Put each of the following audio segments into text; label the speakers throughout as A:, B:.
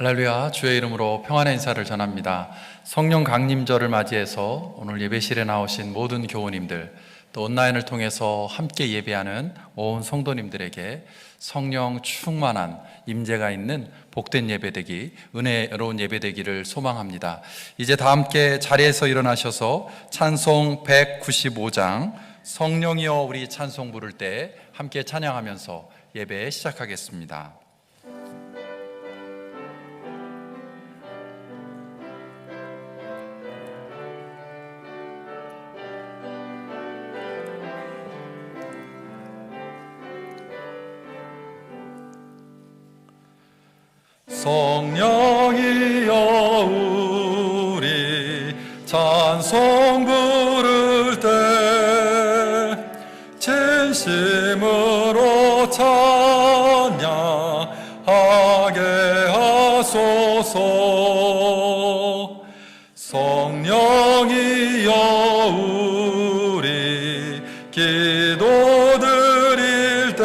A: 할렐루야, 주의 이름으로 평안의 인사를 전합니다. 성령 강림절을 맞이해서 오늘 예배실에 나오신 모든 교우님들, 또 온라인을 통해서 함께 예배하는 온 성도님들에게 성령 충만한 임재가 있는 복된 예배되기, 은혜로운 예배되기를 소망합니다. 이제 다 함께 자리에서 일어나셔서 찬송 195장 성령이여 우리 찬송 부를 때 함께 찬양하면서 예배 시작하겠습니다. 성령이여 우리 찬송 부를 때 진심으로 찬양하게 하소서. 성령이여 우리 기도 드릴 때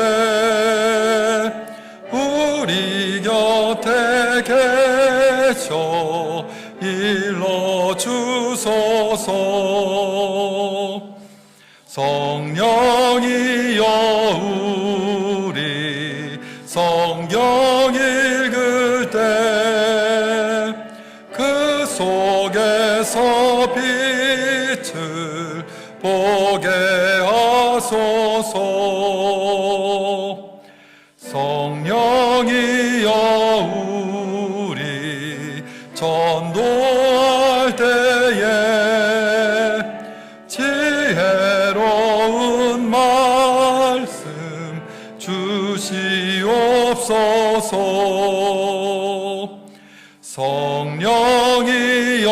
A: 우리 곁에 계셔 일러주소서. 성령이여 우리 성경 읽을 때 그 속에서 빛을 보게 하소서. 성령이여 우리 전도할 때에 지혜로운 말씀 주시옵소서. 성령이여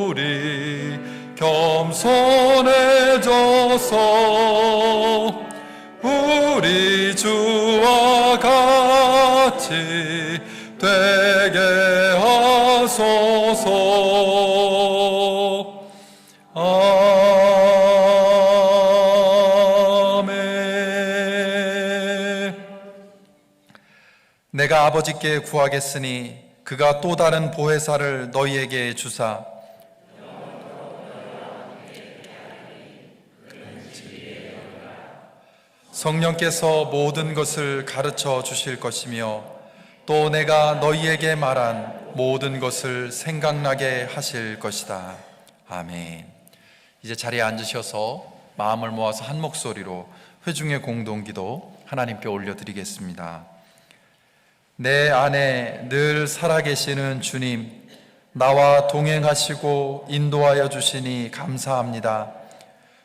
A: 우리 겸손해져서 우리 주와 같이 되게 하소서. 아멘. 내가 아버지께 구하겠으니 그가 또 다른 보혜사를 너희에게 주사 성령께서 모든 것을 가르쳐 주실 것이며 또 내가 너희에게 말한 모든 것을 생각나게 하실 것이다. 아멘. 이제 자리에 앉으셔서 마음을 모아서 한 목소리로 회중의 공동기도 하나님께 올려드리겠습니다. 내 안에 늘 살아계시는 주님, 나와 동행하시고 인도하여 주시니 감사합니다.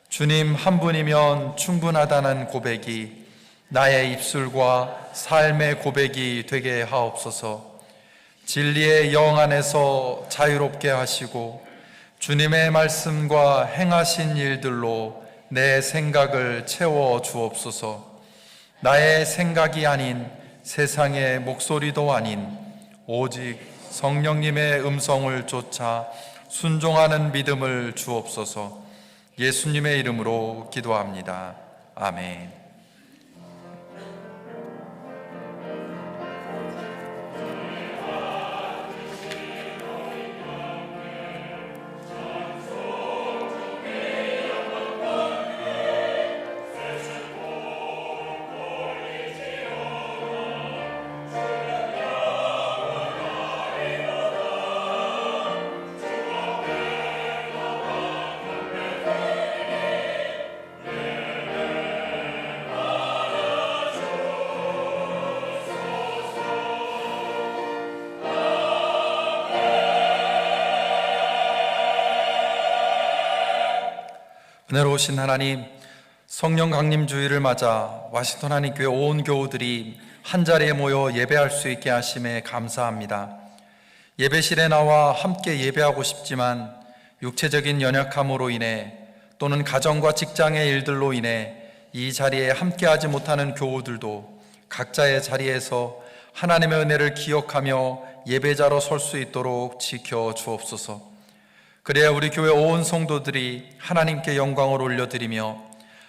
A: 주님 한 분이면 충분하다는 고백이 나의 입술과 삶의 고백이 되게 하옵소서. 진리의 영 안에서 자유롭게 하시고 주님의 말씀과 행하신 일들로 내 생각을 채워 주옵소서. 나의 생각이 아닌 세상의 목소리도 아닌 오직 성령님의 음성을 쫓아 순종하는 믿음을 주옵소서. 예수님의 이름으로 기도합니다. 아멘. 은혜로우신 하나님, 성령 강림 주일을 맞아 와싱턴 한인교회 온 교우들이 한자리에 모여 예배할 수 있게 하심에 감사합니다. 예배실에 나와 함께 예배하고 싶지만 육체적인 연약함으로 인해 또는 가정과 직장의 일들로 인해 이 자리에 함께하지 못하는 교우들도 각자의 자리에서 하나님의 은혜를 기억하며 예배자로 설 수 있도록 지켜 주옵소서. 그래야 우리 교회 온 성도들이 하나님께 영광을 올려드리며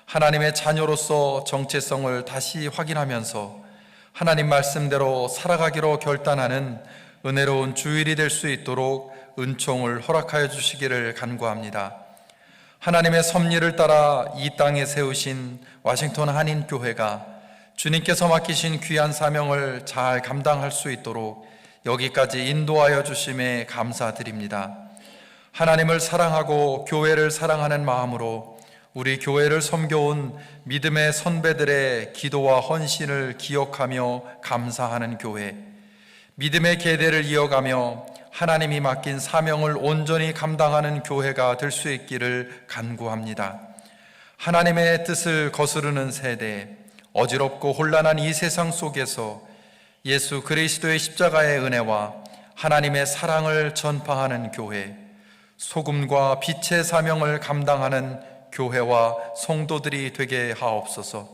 A: 하나님의 자녀로서 정체성을 다시 확인하면서 하나님 말씀대로 살아가기로 결단하는 은혜로운 주일이 될 수 있도록 은총을 허락하여 주시기를 간구합니다. 하나님의 섭리를 따라 이 땅에 세우신 워싱턴 한인교회가 주님께서 맡기신 귀한 사명을 잘 감당할 수 있도록 여기까지 인도하여 주심에 감사드립니다. 하나님을 사랑하고 교회를 사랑하는 마음으로 우리 교회를 섬겨온 믿음의 선배들의 기도와 헌신을 기억하며 감사하는 교회, 믿음의 계대를 이어가며 하나님이 맡긴 사명을 온전히 감당하는 교회가 될 수 있기를 간구합니다. 하나님의 뜻을 거스르는 세대, 어지럽고 혼란한 이 세상 속에서 예수 그리스도의 십자가의 은혜와 하나님의 사랑을 전파하는 교회, 소금과 빛의 사명을 감당하는 교회와 성도들이 되게 하옵소서.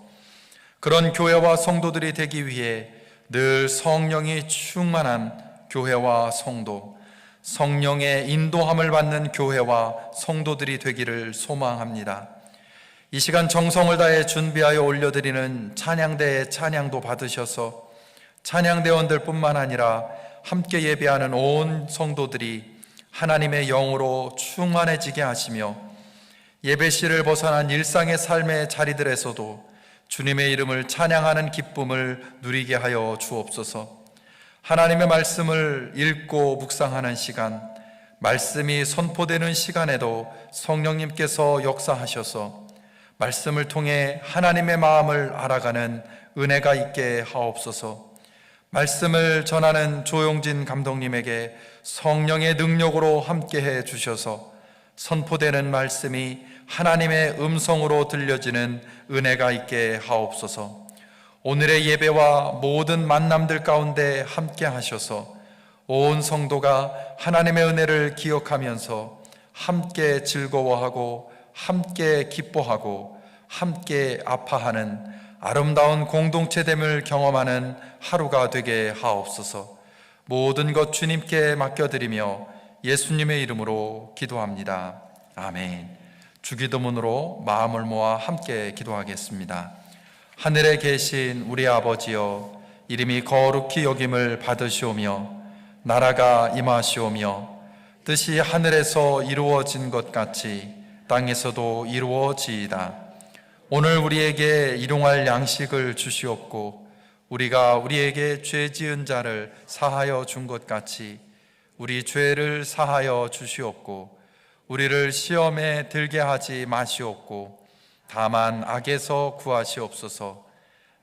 A: 그런 교회와 성도들이 되기 위해 늘 성령이 충만한 교회와 성도, 성령의 인도함을 받는 교회와 성도들이 되기를 소망합니다. 이 시간 정성을 다해 준비하여 올려드리는 찬양대의 찬양도 받으셔서 찬양대원들 뿐만 아니라 함께 예배하는 온 성도들이 하나님의 영으로 충만해지게 하시며 예배실을 벗어난 일상의 삶의 자리들에서도 주님의 이름을 찬양하는 기쁨을 누리게 하여 주옵소서. 하나님의 말씀을 읽고 묵상하는 시간, 말씀이 선포되는 시간에도 성령님께서 역사하셔서 말씀을 통해 하나님의 마음을 알아가는 은혜가 있게 하옵소서. 말씀을 전하는 조용진 감독님에게 성령의 능력으로 함께해 주셔서 선포되는 말씀이 하나님의 음성으로 들려지는 은혜가 있게 하옵소서. 오늘의 예배와 모든 만남들 가운데 함께 하셔서 온 성도가 하나님의 은혜를 기억하면서 함께 즐거워하고 함께 기뻐하고 함께 아파하는 아름다운 공동체됨을 경험하는 하루가 되게 하옵소서. 모든 것 주님께 맡겨드리며 예수님의 이름으로 기도합니다. 아멘. 주기도문으로 마음을 모아 함께 기도하겠습니다. 하늘에 계신 우리 아버지여, 이름이 거룩히 여김을 받으시오며 나라가 임하시오며 뜻이 하늘에서 이루어진 것 같이 땅에서도 이루어지이다. 오늘 우리에게 일용할 양식을 주시옵고 우리가 우리에게 죄 지은 자를 사하여 준 것 같이 우리 죄를 사하여 주시옵고 우리를 시험에 들게 하지 마시옵고 다만 악에서 구하시옵소서.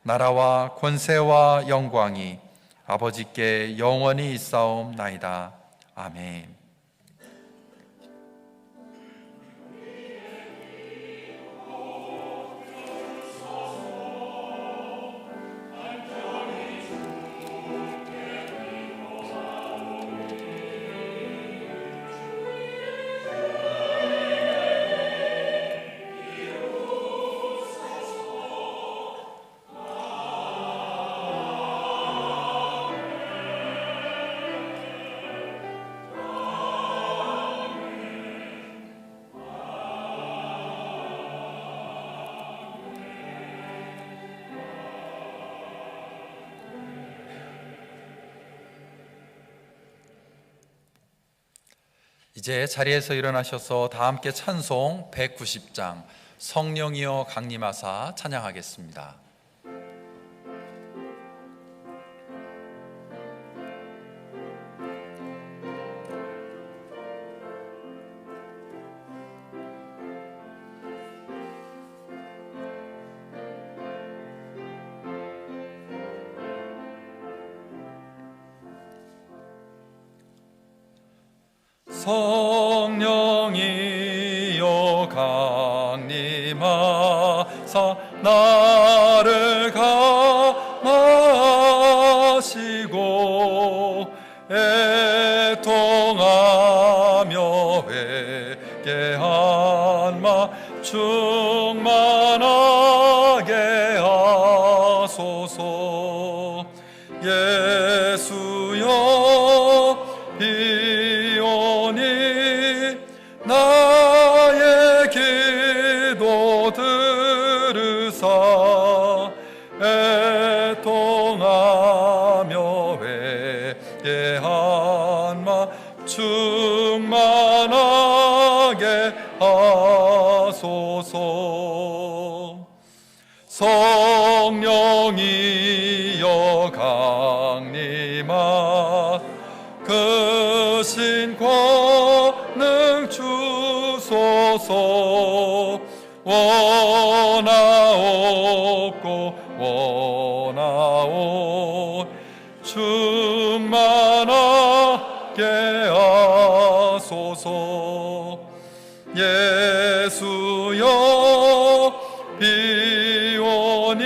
A: 나라와 권세와 영광이 아버지께 영원히 있사옵나이다. 아멘. 이제 자리에서 일어나셔서 다 함께 찬송 190장 성령이여 강림하사 찬양하겠습니다. 성령이여 강림하사 나를 감하시고 애통하며 회개한 마 충만하게 하소서. 예수여 나의 기도 들으사 애통하 충만하게 하소서. 성령이여 강림하 그 신권능 주소서. 원하옵고 원하오 충만하게 하소서. 예수여 비오니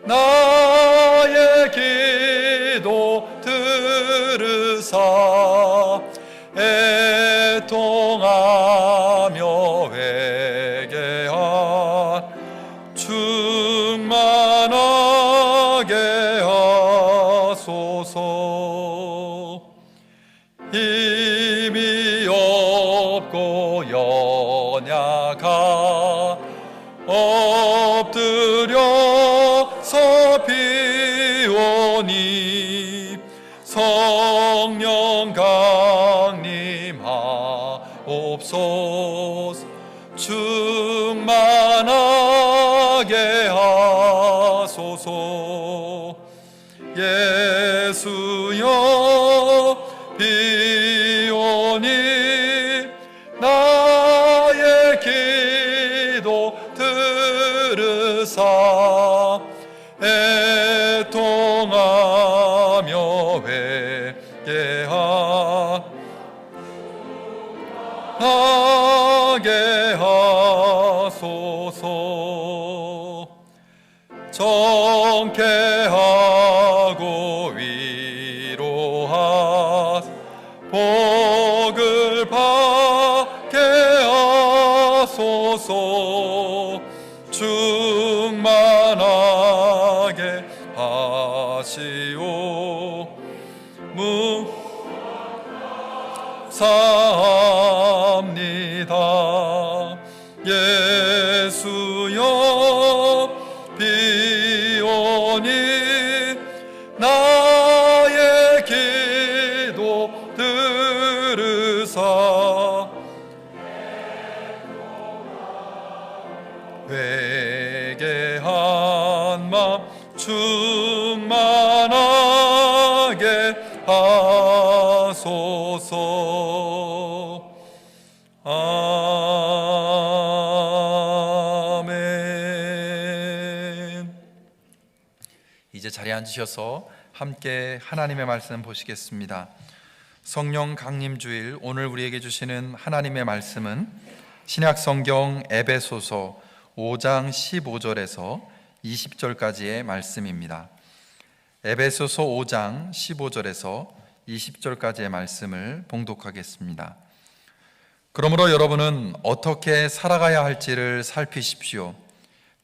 A: 나의 기도 들으사 애통하며 회개한 충만하게 하소서. 힘이 없고 연약한 엎드려서 비오니 성령 강림하옵소서. 충만하게 하소서. 예수여 비오니 나의 기도 들으사 애통하며 회개하게 하소서. 정케하고 위로하 복을 받게 하소서. 충만하게 하시오. 사합니다. 예수여 비오니 나의 기도 들으사 회개한 마 충만하게 하소서. 아멘. 이제 자리에 앉으셔서 함께 하나님의 말씀 보시겠습니다. 성령 강림주일, 오늘 우리에게 주시는 하나님의 말씀은 신약성경 에베소서 5장 15절에서 20절까지의 말씀입니다. 에베소서 5장 15절에서 20절까지의 말씀을 봉독하겠습니다. 그러므로 여러분은 어떻게 살아가야 할지를 살피십시오.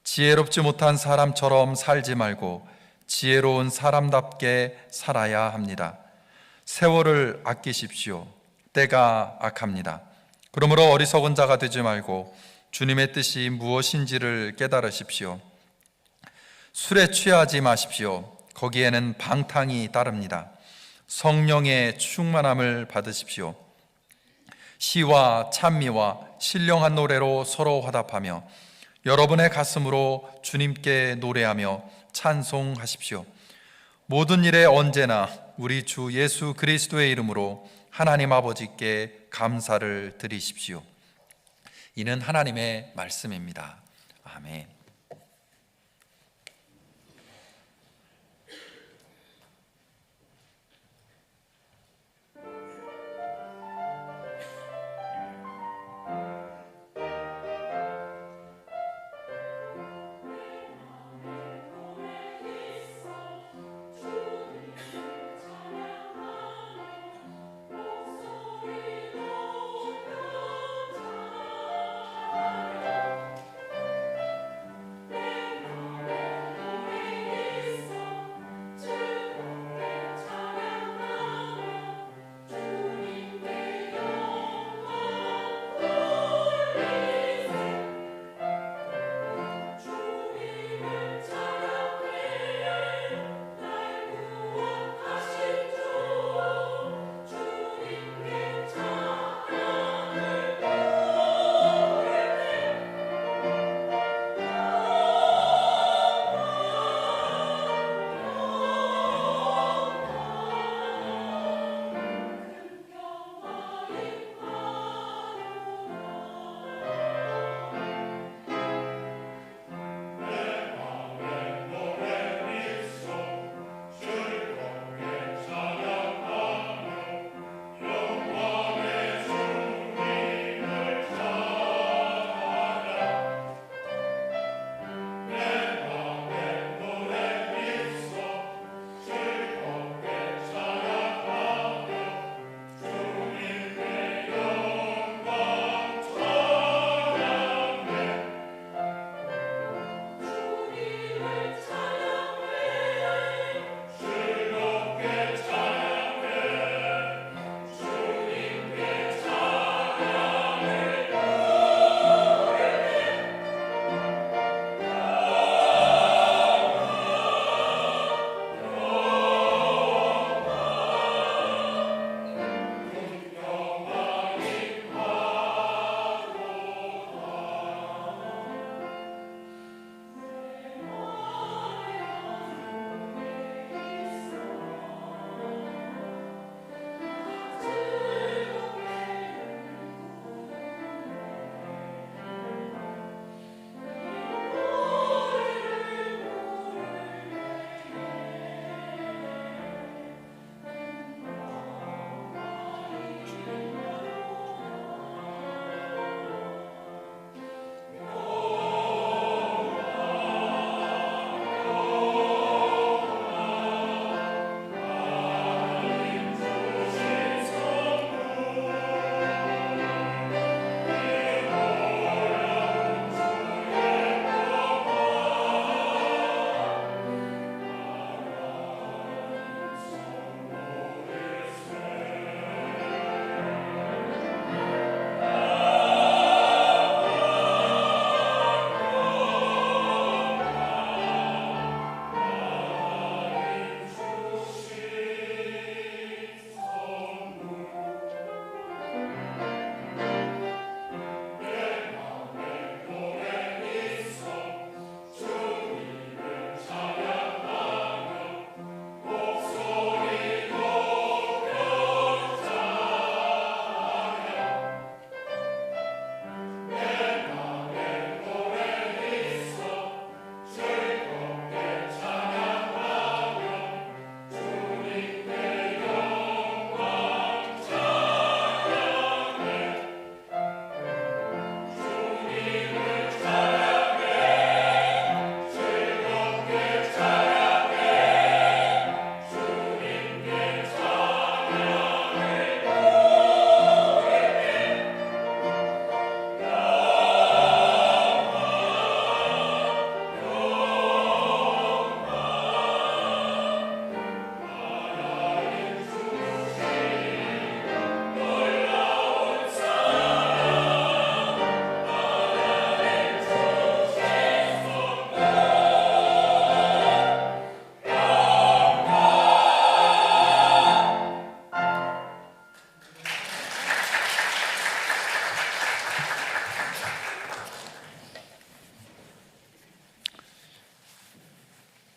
A: 지혜롭지 못한 사람처럼 살지 말고 지혜로운 사람답게 살아야 합니다. 세월을 아끼십시오. 때가 악합니다. 그러므로 어리석은 자가 되지 말고 주님의 뜻이 무엇인지를 깨달으십시오. 술에 취하지 마십시오. 거기에는 방탕이 따릅니다. 성령의 충만함을 받으십시오. 시와 찬미와 신령한 노래로 서로 화답하며 여러분의 가슴으로 주님께 노래하며 찬송하십시오. 모든 일에 언제나 우리 주 예수 그리스도의 이름으로 하나님 아버지께 감사를 드리십시오. 이는 하나님의 말씀입니다. 아멘.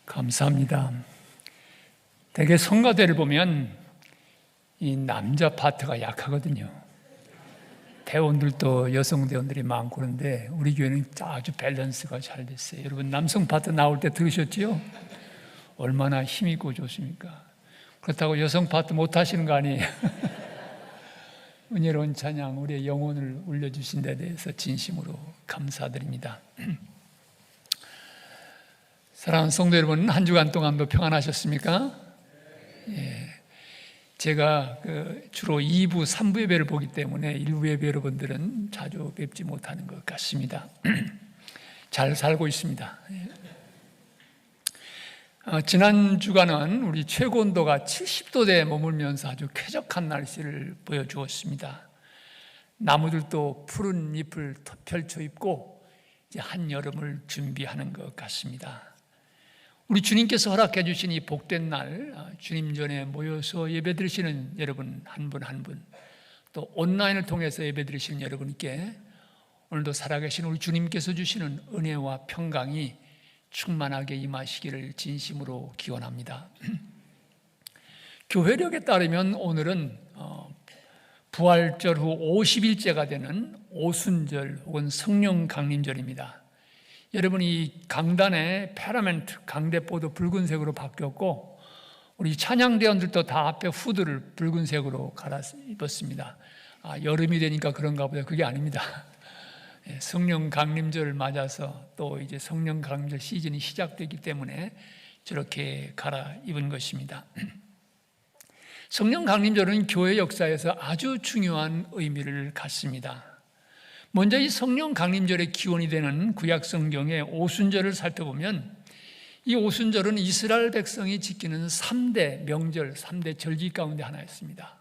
B: 감사합니다. 대개 성가대를 보면 이 남자 파트가 약하거든요. 대원들도 여성 대원들이 많고 그런데 우리 교회는 아주 밸런스가 잘 됐어요. 여러분 남성 파트 나올 때 들으셨죠? 얼마나 힘있고 좋습니까? 그렇다고 여성 파트 못하시는 거 아니에요? 은혜로운 찬양, 우리의 영혼을 울려주신 데 대해서 진심으로 감사드립니다. 사랑하는 성도 여러분, 한 주간 동안도 평안하셨습니까? 예. 제가 주로 2부, 3부 예배를 보기 때문에 1부 예배 여러분들은 자주 뵙지 못하는 것 같습니다. 잘 살고 있습니다. 지난 주간은 우리 최고 온도가 70도대에 머물면서 아주 쾌적한 날씨를 보여주었습니다. 나무들도 푸른 잎을 펼쳐 입고 이제 한여름을 준비하는 것 같습니다. 우리 주님께서 허락해 주신 이 복된 날, 주님 전에 모여서 예배드리시는 여러분 한 분 한 분, 또 온라인을 통해서 예배드리시는 여러분께 오늘도 살아계신 우리 주님께서 주시는 은혜와 평강이 충만하게 임하시기를 진심으로 기원합니다. 교회력에 따르면 오늘은 부활절 후 50일째가 되는 오순절 혹은 성령 강림절입니다. 여러분, 이 강단의 페라멘트 강대보도 붉은색으로 바뀌었고 우리 찬양대원들도 다 앞에 후드를 붉은색으로 갈아 입었습니다. 여름이 되니까 그런가 보다. 그게 아닙니다. 성령 강림절을 맞아서 또 이제 성령 강림절 시즌이 시작되기 때문에 저렇게 갈아 입은 것입니다. 성령 강림절은 교회 역사에서 아주 중요한 의미를 갖습니다. 먼저 이 성령 강림절의 기원이 되는 구약 성경의 오순절을 살펴보면 이 오순절은 이스라엘 백성이 지키는 3대 명절, 3대 절기 가운데 하나였습니다.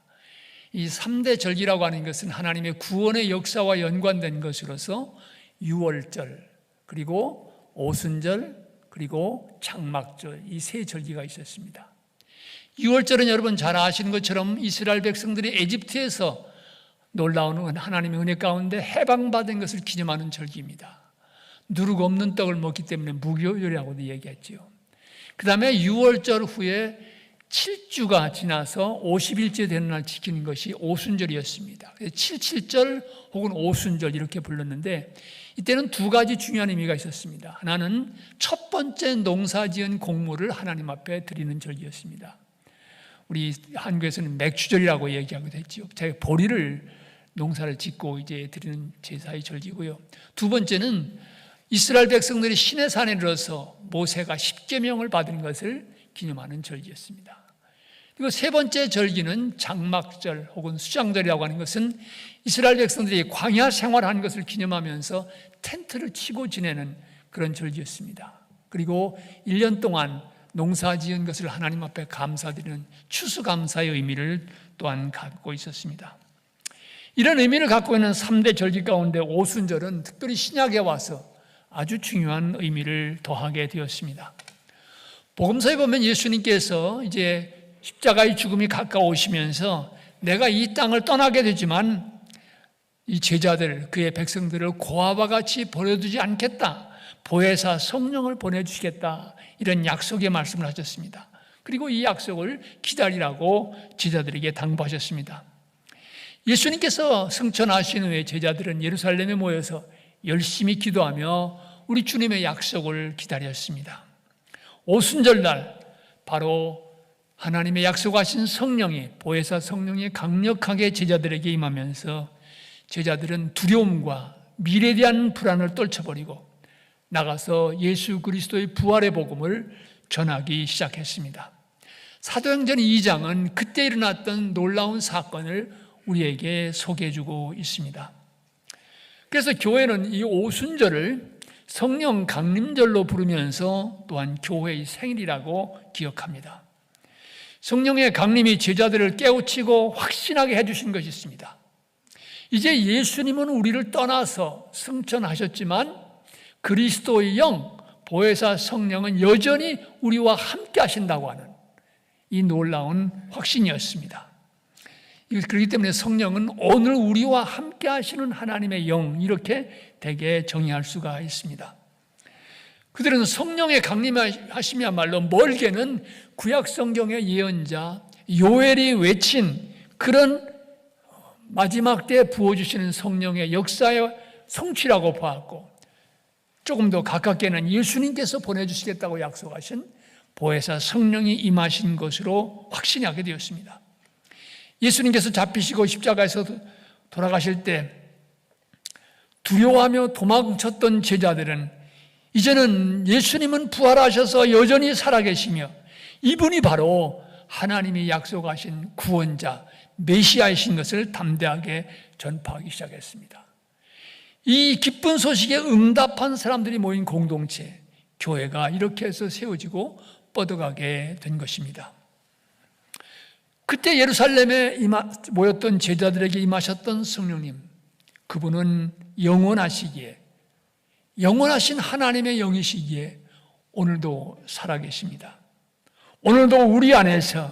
B: 이 3대 절기라고 하는 것은 하나님의 구원의 역사와 연관된 것으로서 유월절, 그리고 오순절, 그리고 장막절, 이 세 절기가 있었습니다. 유월절은 여러분 잘 아시는 것처럼 이스라엘 백성들이 에집트에서 놀라운 하나님의 은혜 가운데 해방받은 것을 기념하는 절기입니다. 누룩 없는 떡을 먹기 때문에 무교절이라고도 얘기했죠. 그 다음에 유월절 후에 7주가 지나서 50일째 되는 날 지키는 것이 오순절이었습니다. 77절 혹은 오순절 이렇게 불렀는데 이때는 두 가지 중요한 의미가 있었습니다. 하나는 첫 번째 농사지은 곡물을 하나님 앞에 드리는 절기였습니다. 우리 한국에서는 맥주절이라고 얘기하기도 했죠. 자기 보리를 농사를 짓고 이제 드리는 제사의 절기고요. 두 번째는 이스라엘 백성들이 시내산에 이르러서 모세가 십계명을 받은 것을 기념하는 절기였습니다. 그리고 세 번째 절기는 장막절 혹은 수장절이라고 하는 것은 이스라엘 백성들이 광야 생활하는 것을 기념하면서 텐트를 치고 지내는 그런 절기였습니다. 그리고 1년 동안 농사 지은 것을 하나님 앞에 감사드리는 추수감사의 의미를 또한 갖고 있었습니다. 이런 의미를 갖고 있는 3대 절기 가운데 오순절은 특별히 신약에 와서 아주 중요한 의미를 더하게 되었습니다. 복음서에 보면 예수님께서 이제 십자가의 죽음이 가까우시면서 내가 이 땅을 떠나게 되지만 이 제자들, 그의 백성들을 고아와 같이 버려두지 않겠다. 보혜사 성령을 보내주시겠다. 이런 약속의 말씀을 하셨습니다. 그리고 이 약속을 기다리라고 제자들에게 당부하셨습니다. 예수님께서 승천하신 후에 제자들은 예루살렘에 모여서 열심히 기도하며 우리 주님의 약속을 기다렸습니다. 오순절날 바로 하나님의 약속하신 성령이, 보혜사 성령이 강력하게 제자들에게 임하면서 제자들은 두려움과 미래에 대한 불안을 떨쳐버리고 나가서 예수 그리스도의 부활의 복음을 전하기 시작했습니다. 사도행전 2장은 그때 일어났던 놀라운 사건을 우리에게 소개해주고 있습니다. 그래서 교회는 이 오순절을 성령 강림절로 부르면서 또한 교회의 생일이라고 기억합니다. 성령의 강림이 제자들을 깨우치고 확신하게 해주신 것이 있습니다. 이제 예수님은 우리를 떠나서 승천하셨지만 그리스도의 영, 보혜사 성령은 여전히 우리와 함께 하신다고 하는 이 놀라운 확신이었습니다. 그렇기 때문에 성령은 오늘 우리와 함께 하시는 하나님의 영, 이렇게 대개 정의할 수가 있습니다. 그들은 성령의 강림하심이야말로 멀게는 구약 성경의 예언자 요엘이 외친 그런 마지막 때에 부어주시는 성령의 역사의 성취라고 보았고, 조금 더 가깝게는 예수님께서 보내주시겠다고 약속하신 보혜사 성령이 임하신 것으로 확신이 하게 되었습니다. 예수님께서 잡히시고 십자가에서 돌아가실 때 두려워하며 도망쳤던 제자들은 이제는 예수님은 부활하셔서 여전히 살아계시며 이분이 바로 하나님이 약속하신 구원자 메시아이신 것을 담대하게 전파하기 시작했습니다. 이 기쁜 소식에 응답한 사람들이 모인 공동체, 교회가 이렇게 해서 세워지고 뻗어가게 된 것입니다. 그때 예루살렘에 모였던 제자들에게 임하셨던 성령님, 그분은 영원하시기에, 영원하신 하나님의 영이시기에 오늘도 살아계십니다. 오늘도 우리 안에서,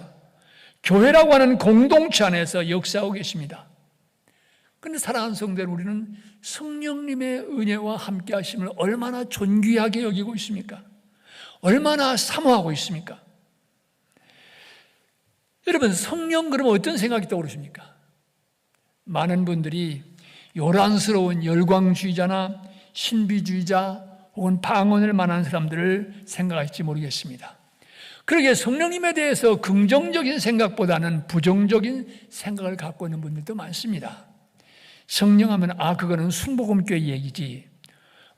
B: 교회라고 하는 공동체 안에서 역사하고 계십니다. 그런데 사랑하는 성도들, 우리는 성령님의 은혜와 함께 하심을 얼마나 존귀하게 여기고 있습니까? 얼마나 사모하고 있습니까? 여러분, 성령 그러면 어떤 생각이 떠오르십니까? 많은 분들이 요란스러운 열광주의자나 신비주의자 혹은 방언을 만한 사람들을 생각할지 모르겠습니다. 그러기에 성령님에 대해서 긍정적인 생각보다는 부정적인 생각을 갖고 있는 분들도 많습니다. 성령하면 그거는 순복음교회 얘기지,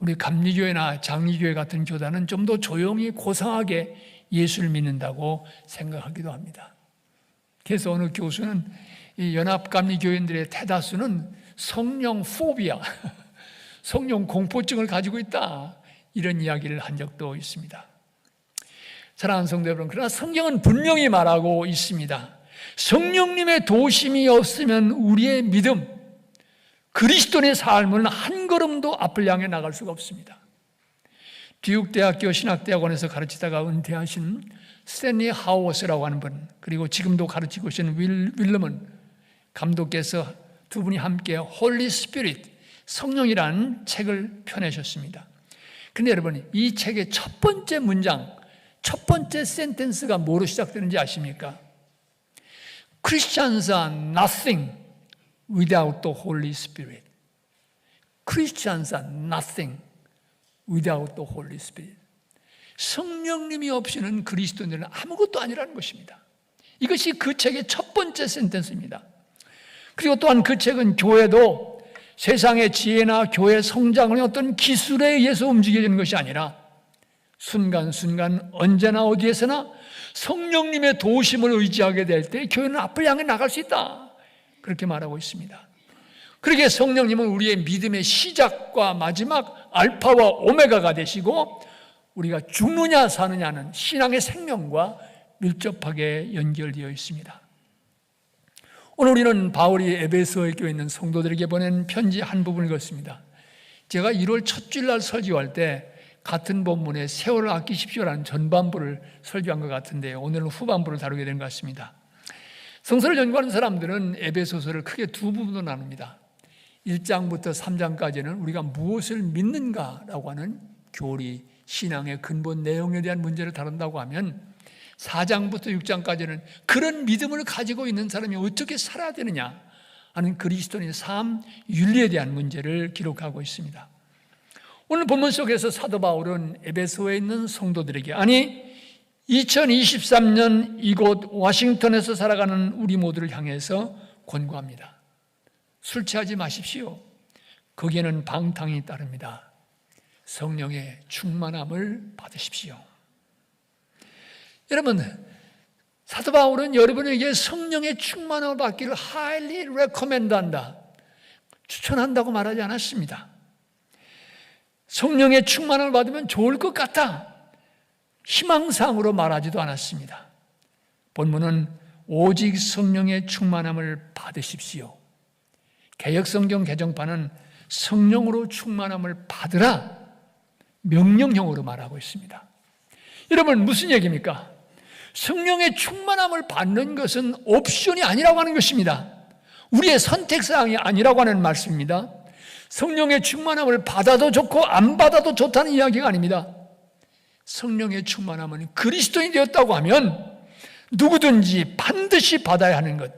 B: 우리 감리교회나 장리교회 같은 교단은 좀 더 조용히 고상하게 예수를 믿는다고 생각하기도 합니다. 그래서 어느 교수는 이 연합감리교인들의 대다수는 성령 포비아, 성령 공포증을 가지고 있다, 이런 이야기를 한 적도 있습니다. 사랑하는 성도 여러분, 그러나 성경은 분명히 말하고 있습니다. 성령님의 도심이 없으면 우리의 믿음, 그리스도인의 삶은 한 걸음도 앞을 향해 나갈 수가 없습니다. 듀크대학교 신학대학원에서 가르치다가 은퇴하신 스탠리 하우어스라고 하는 분, 그리고 지금도 가르치고 계신 윌름은 감독께서 두 분이 함께 홀리 스피릿, 성령이라는 책을 펴내셨습니다. 그런데 여러분, 이 책의 첫 번째 문장, 첫 번째 센텐스가 뭐로 시작되는지 아십니까? Christians are nothing without the Holy Spirit. Christians are nothing without the Holy Spirit. 성령님이 없이는 그리스도인들은 아무것도 아니라는 것입니다. 이것이 그 책의 첫 번째 센텐스입니다. 그리고 또한 그 책은 교회도 세상의 지혜나 교회 성장의 어떤 기술에 의해서 움직여지는 것이 아니라 순간순간 언제나 어디에서나 성령님의 도우심을 의지하게 될 때 교회는 앞을 향해 나갈 수 있다, 그렇게 말하고 있습니다. 그러기에 성령님은 우리의 믿음의 시작과 마지막 알파와 오메가가 되시고, 우리가 죽느냐 사느냐는 신앙의 생명과 밀접하게 연결되어 있습니다. 오늘 우리는 바울이 에베소에 교회에 있는 성도들에게 보낸 편지 한 부분을 읽었습니다. 제가 1월 첫 주일날 설교할 때 같은 본문에 세월을 아끼십시오라는 전반부를 설교한 것 같은데, 오늘은 후반부를 다루게 된 것 같습니다. 성서를 연구하는 사람들은 에베소서를 크게 두 부분으로 나눕니다. 1장부터 3장까지는 우리가 무엇을 믿는가라고 하는 교리, 신앙의 근본 내용에 대한 문제를 다룬다고 하면, 4장부터 6장까지는 그런 믿음을 가지고 있는 사람이 어떻게 살아야 되느냐 하는 그리스도인의 삶, 윤리에 대한 문제를 기록하고 있습니다. 오늘 본문 속에서 사도 바울은 에베소에 있는 성도들에게, 아니 2023년 이곳 워싱턴에서 살아가는 우리 모두를 향해서 권고합니다. 술 취하지 마십시오. 거기에는 방탕이 따릅니다. 성령의 충만함을 받으십시오. 여러분, 사도 바울은 여러분에게 성령의 충만함을 받기를 highly recommend 한다, 추천한다고 말하지 않았습니다. 성령의 충만함을 받으면 좋을 것 같다, 희망사항으로 말하지도 않았습니다. 본문은 오직 성령의 충만함을 받으십시오. 개역성경 개정판은 성령으로 충만함을 받으라, 명령형으로 말하고 있습니다. 여러분, 무슨 얘기입니까? 성령의 충만함을 받는 것은 옵션이 아니라고 하는 것입니다. 우리의 선택사항이 아니라고 하는 말씀입니다. 성령의 충만함을 받아도 좋고 안 받아도 좋다는 이야기가 아닙니다. 성령의 충만함은 그리스도인이 되었다고 하면 누구든지 반드시 받아야 하는 것,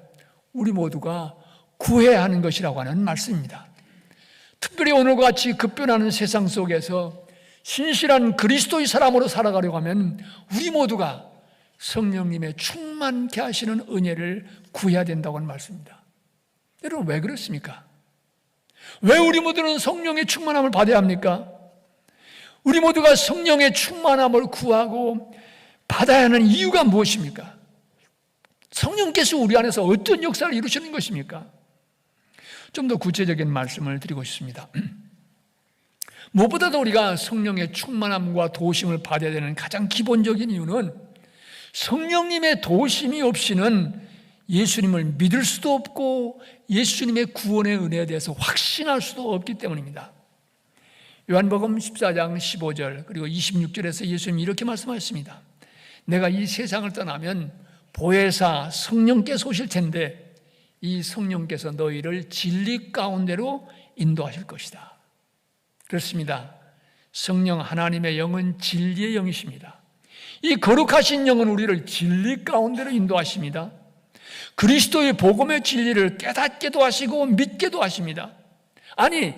B: 우리 모두가 구해야 하는 것이라고 하는 말씀입니다. 특별히 오늘과 같이 급변하는 세상 속에서 신실한 그리스도의 사람으로 살아가려고 하면 우리 모두가 성령님의 충만케 하시는 은혜를 구해야 된다고 하는 말씀입니다. 여러분, 왜 그렇습니까? 왜 우리 모두는 성령의 충만함을 받아야 합니까? 우리 모두가 성령의 충만함을 구하고 받아야 하는 이유가 무엇입니까? 성령께서 우리 안에서 어떤 역사를 이루시는 것입니까? 좀 더 구체적인 말씀을 드리고 싶습니다. 무엇보다도 우리가 성령의 충만함과 도우심을 받아야 되는 가장 기본적인 이유는 성령님의 도우심이 없이는 예수님을 믿을 수도 없고 예수님의 구원의 은혜에 대해서 확신할 수도 없기 때문입니다. 요한복음 14장 15절 그리고 26절에서 예수님이 이렇게 말씀하셨습니다. 내가 이 세상을 떠나면 보혜사 성령께서 오실 텐데 이 성령께서 너희를 진리 가운데로 인도하실 것이다. 그렇습니다. 성령 하나님의 영은 진리의 영이십니다. 이 거룩하신 영은 우리를 진리 가운데로 인도하십니다. 그리스도의 복음의 진리를 깨닫게도 하시고 믿게도 하십니다. 아니,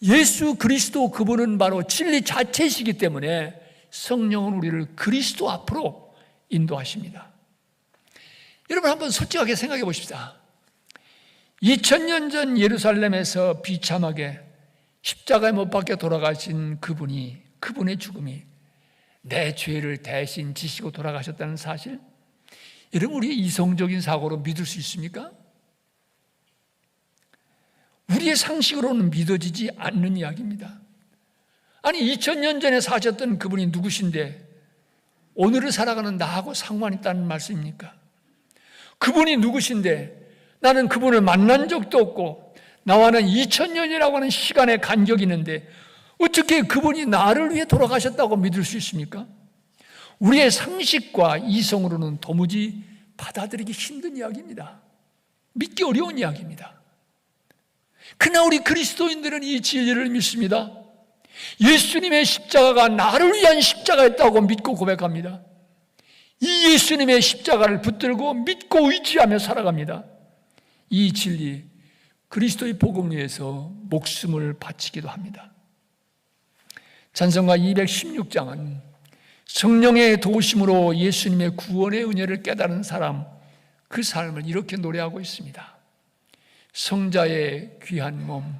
B: 예수 그리스도 그분은 바로 진리 자체이시기 때문에 성령은 우리를 그리스도 앞으로 인도하십니다. 여러분, 한번 솔직하게 생각해 보십시다. 2000년 전 예루살렘에서 비참하게 십자가에 못 박혀 돌아가신 그분의 죽음이 내 죄를 대신 지시고 돌아가셨다는 사실, 여러분, 우리의 이성적인 사고로 믿을 수 있습니까? 우리의 상식으로는 믿어지지 않는 이야기입니다. 아니, 2000년 전에 사셨던 그분이 누구신데 오늘을 살아가는 나하고 상관이 있다는 말씀입니까? 그분이 누구신데 나는 그분을 만난 적도 없고 나와는 2000년이라고 하는 시간의 간격이 있는데 어떻게 그분이 나를 위해 돌아가셨다고 믿을 수 있습니까? 우리의 상식과 이성으로는 도무지 받아들이기 힘든 이야기입니다. 믿기 어려운 이야기입니다. 그러나 우리 그리스도인들은 이 진리를 믿습니다. 예수님의 십자가가 나를 위한 십자가였다고 믿고 고백합니다. 이 예수님의 십자가를 붙들고 믿고 의지하며 살아갑니다. 이 진리, 그리스도의 복음을 위해서 목숨을 바치기도 합니다. 찬송가 216장은 성령의 도우심으로 예수님의 구원의 은혜를 깨달은 사람, 그 삶을 이렇게 노래하고 있습니다. 성자의 귀한 몸,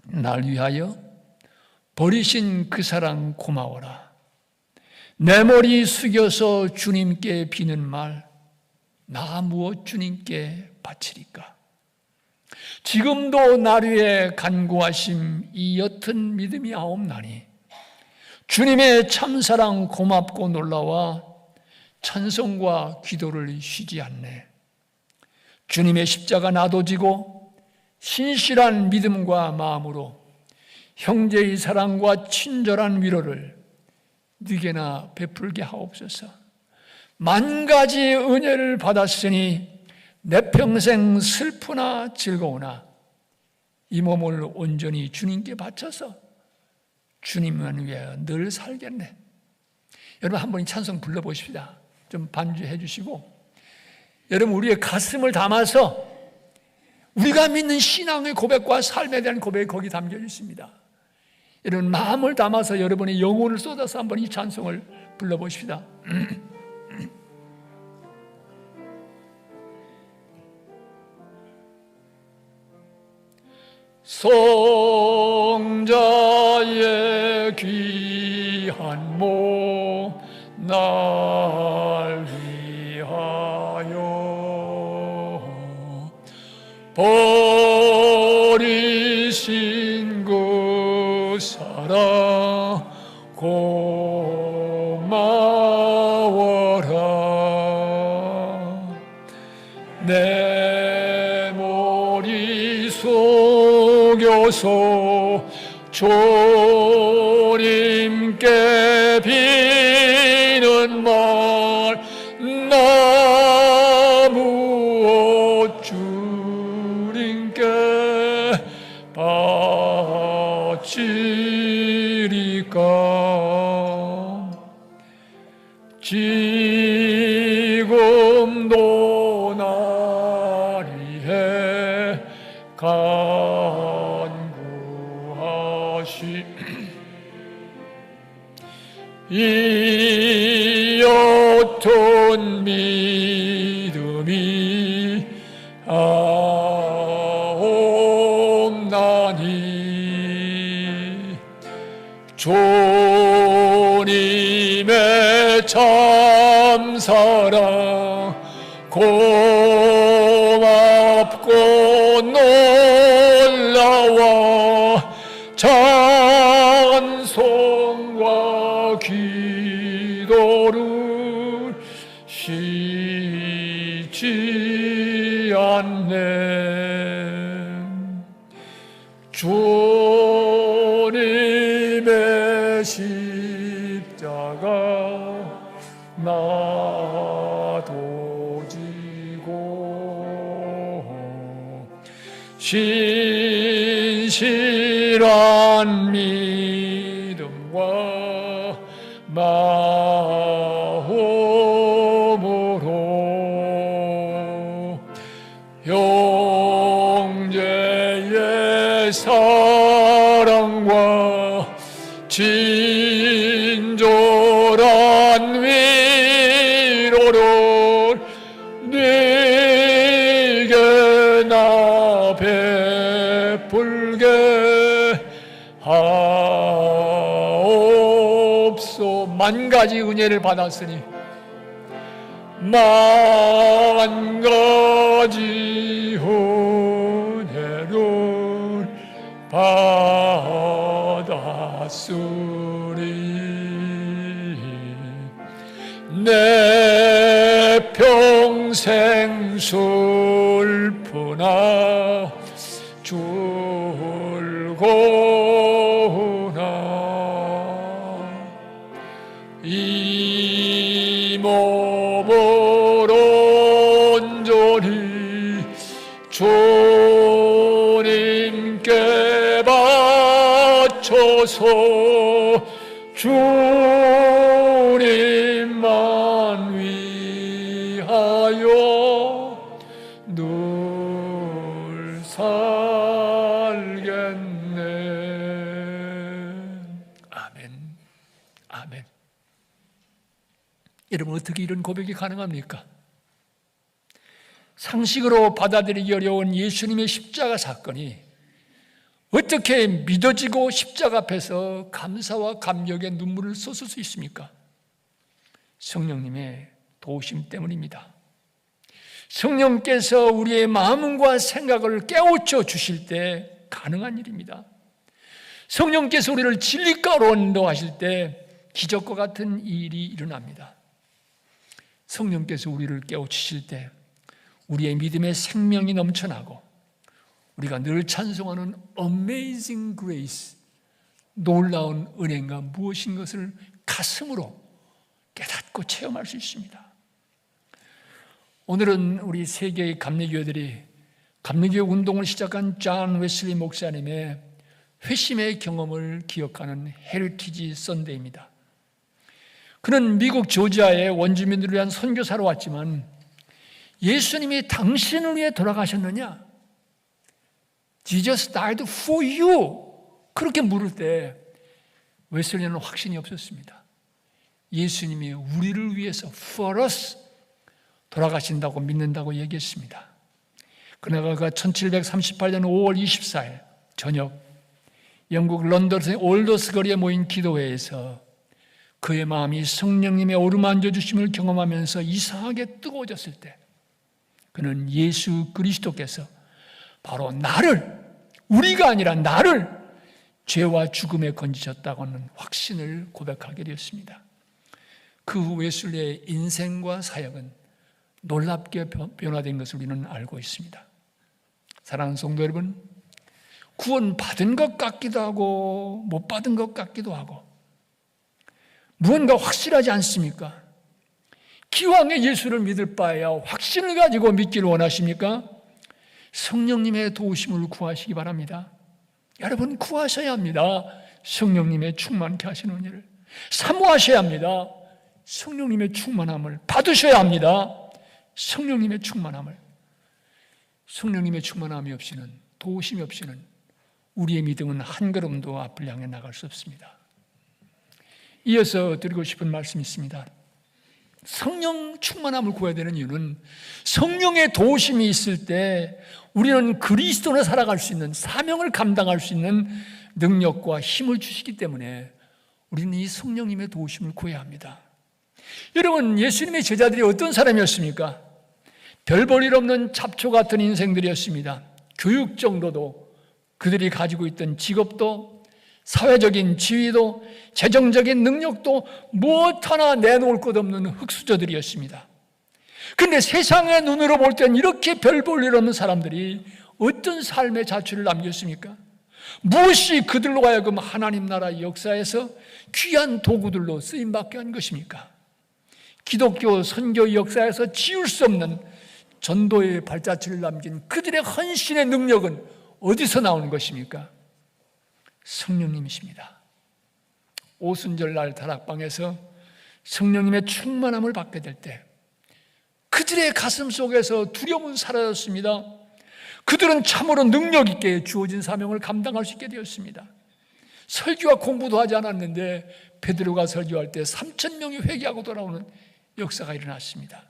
B: 날 위하여 버리신 그 사랑 고마워라. 내 머리 숙여서 주님께 비는 말, 나 무엇 주님께 바치리까? 지금도 날 위해 간구하심 이 옅은 믿음이 아옵나니 주님의 참사랑 고맙고 놀라와 찬송과 기도를 쉬지 않네. 주님의 십자가 나도 지고 신실한 믿음과 마음으로 형제의 사랑과 친절한 위로를 네게나 베풀게 하옵소서. 만 가지 은혜를 받았으니 내 평생 슬프나 즐거우나 이 몸을 온전히 주님께 바쳐서 주님을 위해 늘 살겠네. 여러분, 한번 이 찬송 불러보십시다. 좀 반주해 주시고, 여러분, 우리의 가슴을 담아서 우리가 믿는 신앙의 고백과 삶에 대한 고백이 거기 담겨 있습니다. 여러분, 마음을 담아서 여러분의 영혼을 쏟아서 한번 이 찬송을 불러보십시다. 성자의 귀한 몸 날 위하여 버리신 그 사랑 고마워라. 내 머리 속여서 주님께 비는 말, 나 무엇 주님께 바치리까? 지금도 나리에 간구하시 이 어떤 믿음이 없나니 주님의 참사랑 고맙고 놀라워 찬송과 기도를 쉬지 않네. 주님의 십자가 나도 지고 신실한 믿음과 마음으로 형제의 사랑과 친절한 위로를 네게 나 베풀게 하옵소. 만 가지 은혜를 받았으니 만 가지 은혜를 받았으리 내 평생 슬프나 즐거우나 이 몸을 온전히 주님께 바쳐서 주님만 위하여 늘 살겠네. 아멘. 아멘. 여러분, 어떻게 이런 고백이 가능합니까? 상식으로 받아들이기 어려운 예수님의 십자가 사건이 어떻게 믿어지고 십자가 앞에서 감사와 감격의 눈물을 쏟을 수 있습니까? 성령님의 도우심 때문입니다. 성령께서 우리의 마음과 생각을 깨우쳐 주실 때 가능한 일입니다. 성령께서 우리를 진리가로 인도하실 때 기적과 같은 일이 일어납니다. 성령께서 우리를 깨우치실 때 우리의 믿음의 생명이 넘쳐나고 우리가 늘 찬송하는 Amazing Grace, 놀라운 은혜가 무엇인 것을 가슴으로 깨닫고 체험할 수 있습니다. 오늘은 우리 세계의 감리교회들이 감리교회 운동을 시작한 존 웨슬리 목사님의 회심의 경험을 기억하는 헤리티지 선데이입니다. 그는 미국 조지아의 원주민들을 위한 선교사로 왔지만 예수님이 당신을 위해 돌아가셨느냐? Jesus died for you. 그렇게 물을 때 웨슬리는 확신이 없었습니다. 예수님이 우리를 위해서 for us 돌아가신다고 믿는다고 얘기했습니다. 그러다가 1738년 5월 24일 저녁 영국 런던의 올더스 거리에 모인 기도회에서 그의 마음이 성령님의 어루만져 주심을 경험하면서 이상하게 뜨거워졌을 때 그는 예수 그리스도께서 바로 나를, 우리가 아니라 나를 죄와 죽음에 건지셨다고는 확신을 고백하게 되었습니다. 그 후 웨슬리의 인생과 사역은 놀랍게 변화된 것을 우리는 알고 있습니다. 사랑하는 성도 여러분, 구원 받은 것 같기도 하고 못 받은 것 같기도 하고 무언가 확실하지 않습니까? 기왕에 예수를 믿을 바에야 확신을 가지고 믿기를 원하십니까? 성령님의 도우심을 구하시기 바랍니다. 여러분, 구하셔야 합니다. 성령님의 충만케 하시는 은혜를 사모하셔야 합니다. 성령님의 충만함을 받으셔야 합니다. 성령님의 충만함을. 성령님의 충만함이 없이는, 도우심이 없이는 우리의 믿음은 한 걸음도 앞을 향해 나갈 수 없습니다. 이어서 드리고 싶은 말씀이 있습니다. 성령 충만함을 구해야 되는 이유는 성령의 도우심이 있을 때 우리는 그리스도로 살아갈 수 있는, 사명을 감당할 수 있는 능력과 힘을 주시기 때문에 우리는 이 성령님의 도우심을 구해야 합니다. 여러분, 예수님의 제자들이 어떤 사람이었습니까? 별 볼 일 없는 잡초 같은 인생들이었습니다. 교육 정도도, 그들이 가지고 있던 직업도, 사회적인 지위도, 재정적인 능력도 무엇 하나 내놓을 것 없는 흙수저들이었습니다. 그런데 세상의 눈으로 볼 땐 이렇게 별 볼 일 없는 사람들이 어떤 삶의 자취를 남겼습니까? 무엇이 그들로 하여금 하나님 나라 역사에서 귀한 도구들로 쓰임받게 한 것입니까? 기독교 선교 역사에서 지울 수 없는 전도의 발자취를 남긴 그들의 헌신의 능력은 어디서 나오는 것입니까? 성령님이십니다. 오순절날 다락방에서 성령님의 충만함을 받게 될 때 그들의 가슴 속에서 두려움은 사라졌습니다. 그들은 참으로 능력 있게 주어진 사명을 감당할 수 있게 되었습니다. 설교와 공부도 하지 않았는데 베드로가 설교할 때 3,000명이 회개하고 돌아오는 역사가 일어났습니다.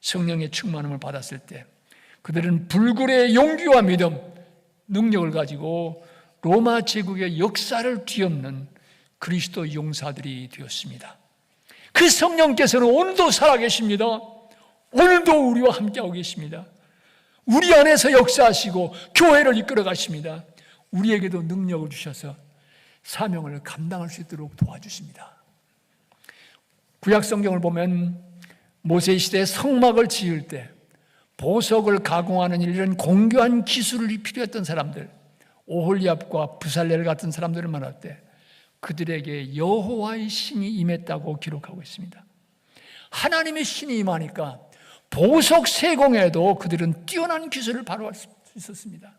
B: 성령의 충만함을 받았을 때 그들은 불굴의 용기와 믿음, 능력을 가지고 로마 제국의 역사를 뒤엎는 그리스도 용사들이 되었습니다. 그 성령께서는 오늘도 살아계십니다. 오늘도 우리와 함께하고 계십니다. 우리 안에서 역사하시고 교회를 이끌어 가십니다. 우리에게도 능력을 주셔서 사명을 감당할 수 있도록 도와주십니다. 구약 성경을 보면 모세 시대에 성막을 지을 때 보석을 가공하는 이런 공교한 기술이 필요했던 사람들, 오홀리압과 부살렐 같은 사람들을 만날 때 그들에게 여호와의 신이 임했다고 기록하고 있습니다. 하나님의 신이 임하니까 보석 세공에도 그들은 뛰어난 기술을 발휘할 수 있었습니다.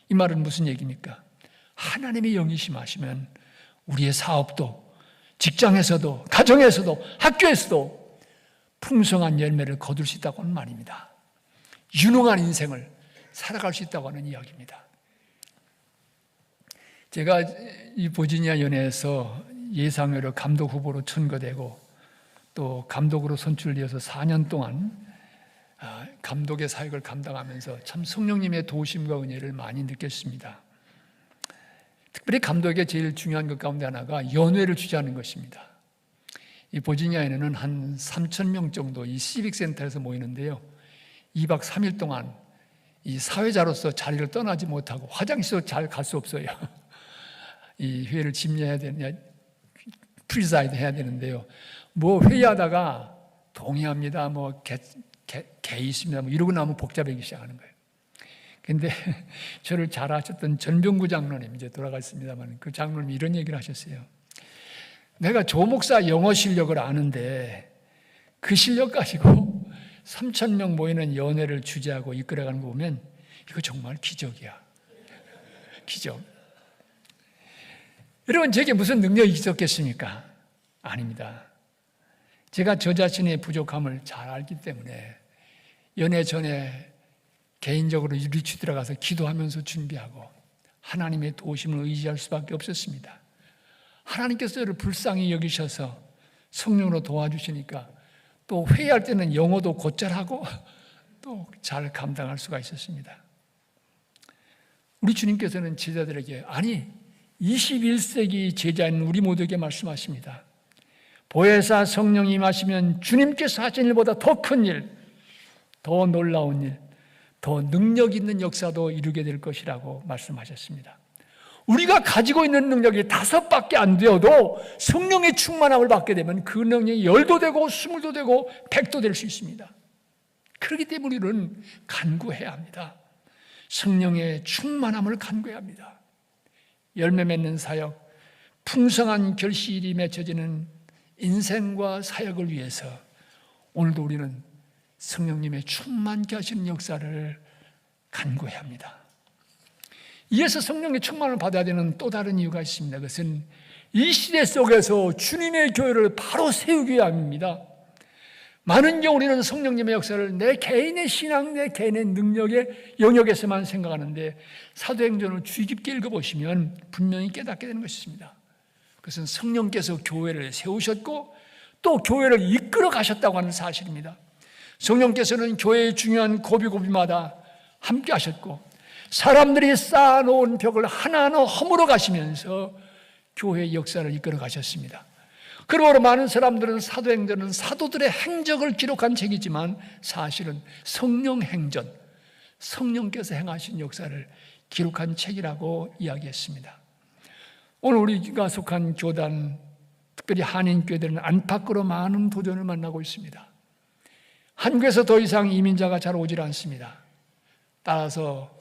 B: 이 말은 무슨 얘기입니까? 하나님의 영이 심하시면 우리의 사업도, 직장에서도, 가정에서도, 학교에서도 풍성한 열매를 거둘 수 있다고 하는 말입니다. 유능한 인생을 살아갈 수 있다고 하는 이야기입니다. 제가 이 버지니아 연회에서 예상외로 감독 후보로 선거되고 또 감독으로 선출되어서 4년 동안 감독의 사역을 감당하면서 참 성령님의 도우심과 은혜를 많이 느꼈습니다. 특별히 감독의 제일 중요한 것 가운데 하나가 연회를 주재하는 것입니다. 이 버지니아에는 한 3,000명 정도 이 시빅센터에서 모이는데요. 2박 3일 동안 이 사회자로서 자리를 떠나지 못하고 화장실도 잘 갈 수 없어요. 이 회의를 집례해야 되느냐, 프리사이드 해야 되는데요. 뭐 회의하다가 동의합니다. 뭐 개 있습니다. 뭐 이러고 나면 복잡하기 시작하는 거예요. 근데 저를 잘 아셨던 전병구 장로님, 이제 돌아갔습니다만 그 장로님이 이런 얘기를 하셨어요. 내가 조 목사 영어 실력을 아는데 그 실력 가지고 3,000명 모이는 연회를 주재하고 이끌어가는 거 보면 이거 정말 기적이야. 기적. 여러분, 제게 무슨 능력이 있었겠습니까? 아닙니다. 제가 저 자신의 부족함을 잘 알기 때문에 연회 전에 개인적으로 리치 들어가서 기도하면서 준비하고 하나님의 도우심을 의지할 수밖에 없었습니다. 하나님께서 저를 불쌍히 여기셔서 성령으로 도와주시니까 또 회의할 때는 영어도 곧잘하고 또 잘 감당할 수가 있었습니다. 우리 주님께서는 제자들에게, 아니 21세기 제자인 우리 모두에게 말씀하십니다. 보혜사 성령이 임하시면 주님께서 하신 일보다 더 큰 일, 더 놀라운 일, 더 능력 있는 역사도 이루게 될 것이라고 말씀하셨습니다. 우리가 가지고 있는 능력이 5밖에 안 되어도 성령의 충만함을 받게 되면 그 능력이 10도 되고 20도 되고 100도 될 수 있습니다. 그렇기 때문에 우리는 간구해야 합니다. 성령의 충만함을 간구해야 합니다. 열매 맺는 사역, 풍성한 결실이 맺혀지는 인생과 사역을 위해서 오늘도 우리는 성령님의 충만케 하시는 역사를 간구해야 합니다. 이어서 성령의 충만을 받아야 되는 또 다른 이유가 있습니다. 그것은 이 시대 속에서 주님의 교회를 바로 세우기 위함입니다. 많은 경우 우리는 성령님의 역사를 내 개인의 신앙, 내 개인의 능력의 영역에서만 생각하는데 사도행전을 주의 깊게 읽어보시면 분명히 깨닫게 되는 것입니다. 그것은 성령께서 교회를 세우셨고 또 교회를 이끌어 가셨다고 하는 사실입니다. 성령께서는 교회의 중요한 고비고비마다 함께 하셨고 사람들이 쌓아놓은 벽을 하나하나 허물어 가시면서 교회의 역사를 이끌어 가셨습니다. 그러므로 많은 사람들은 사도행전은 사도들의 행적을 기록한 책이지만 사실은 성령 행전, 성령께서 행하신 역사를 기록한 책이라고 이야기했습니다. 오늘 우리가 속한 교단, 특별히 한인교회들은 안팎으로 많은 도전을 만나고 있습니다. 한국에서 더 이상 이민자가 잘 오질 않습니다. 따라서